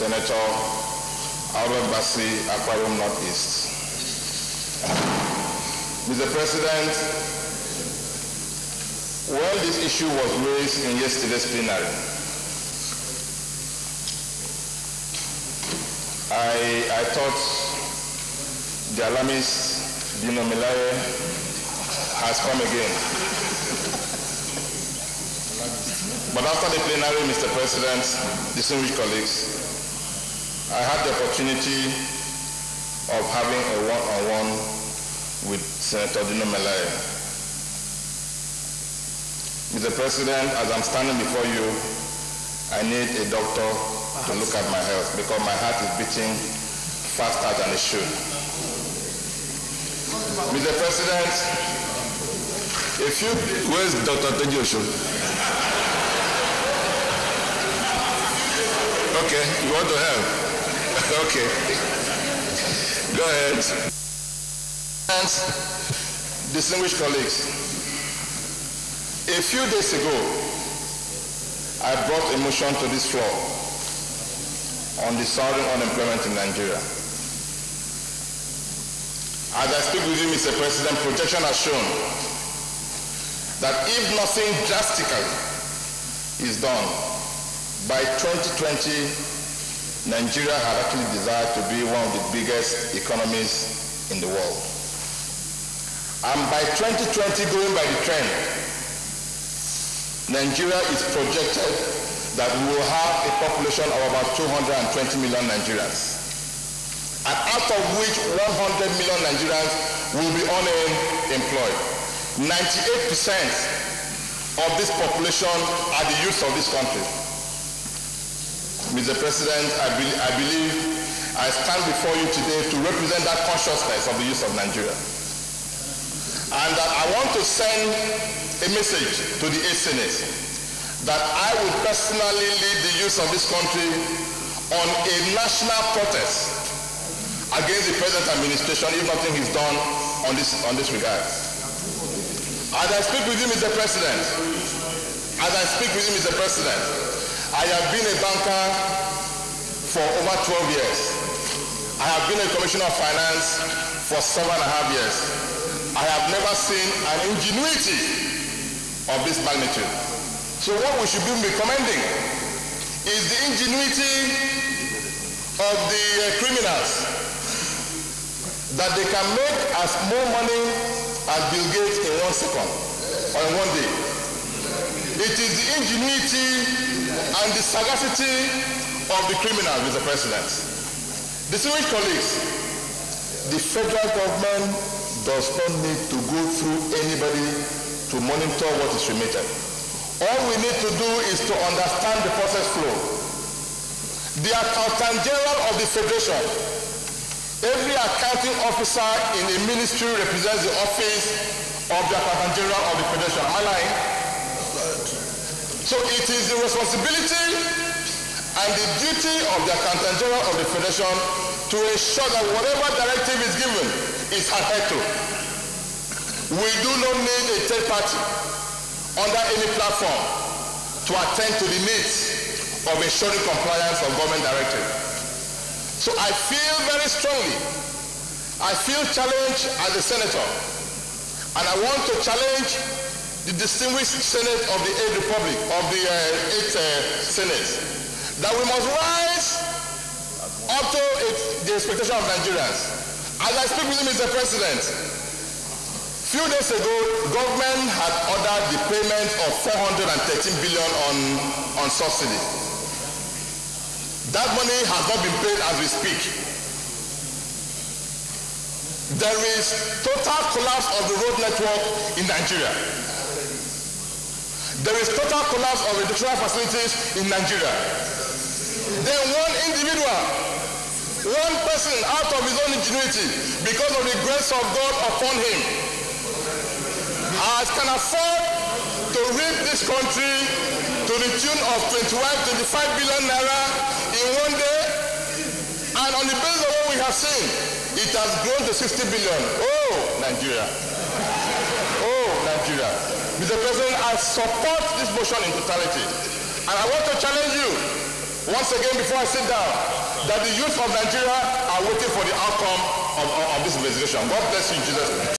Senator Albert Bassey, Akwa Ibom Northeast. Mr. President, when this issue was raised in yesterday's plenary, I thought the alarmist Dino Melaye has come again. But after the plenary, Mr. President, distinguished colleagues, I had the opportunity of having a one-on-one with Senator Dino Melaye. Mr. President, as I'm standing before you, I need a doctor to look at my health because my heart is beating faster than it should. Mr. President, where's Dr. Tejosho? Okay, you want to help? Okay. Go ahead. And distinguished colleagues, a few days ago, I brought a motion to this floor on the soaring unemployment in Nigeria. As I speak with you, Mr. President, projection has shown that if nothing drastically is done, by 2020, Nigeria had actually desired to be one of the biggest economies in the world. And by 2020, going by the trend, Nigeria is projected that we will have a population of about 220 million Nigerians. And out of which 100 million Nigerians will be unemployed. 98% of this population are the youth of this country. Mr. President, I believe I stand before you today to represent that consciousness of the youth of Nigeria. And that I want to send a message to the 8 Senate that I will personally lead the youth of this country on a national protest against the present administration if nothing is done on this regard. As I speak with you, Mr. President, I have been a banker for over 12 years. I have been a commissioner of finance for 7.5 years. I have never seen an ingenuity of this magnitude. So what we should be commending is the ingenuity of the criminals, that they can make as more money as Bill Gates in 1 second or in 1 day. It is the ingenuity and the sagacity of the criminals, Mr. President. Distinguished colleagues, the federal government does not need to go through anybody to monitor what is remitted. All we need to do is to understand the process flow. The Accountant General of the Federation, every accounting officer in a ministry represents the office of the Accountant General of the Federation. Am I lying? So it is the responsibility and the duty of the Accountant General of the Federation to ensure that whatever directive is given is adhered to. We do not need a third party under any platform to attend to the needs of ensuring compliance of government directive. So I feel very strongly, I feel challenged as a senator, and I want to challenge the distinguished Senate of the 8th Republic, of the 8th Senate, that we must rise up to the expectation of Nigerians. As I speak with you, Mr. President, a few days ago, government had ordered the payment of 413 billion on subsidy. That money has not been paid as we speak. There is total collapse of the road network in Nigeria. There is total collapse of educational facilities in Nigeria. Then one individual, one person out of his own ingenuity, because of the grace of God upon him, can afford to rid this country to the tune of 25 billion naira in 1 day. And on the basis of what we have seen, it has grown to 60 billion. Oh, Nigeria. Oh, Nigeria. Mr. President, I support this motion in totality. And I want to challenge you once again before I sit down, that the youth of Nigeria are waiting for the outcome of this investigation. God bless you in Jesus' name.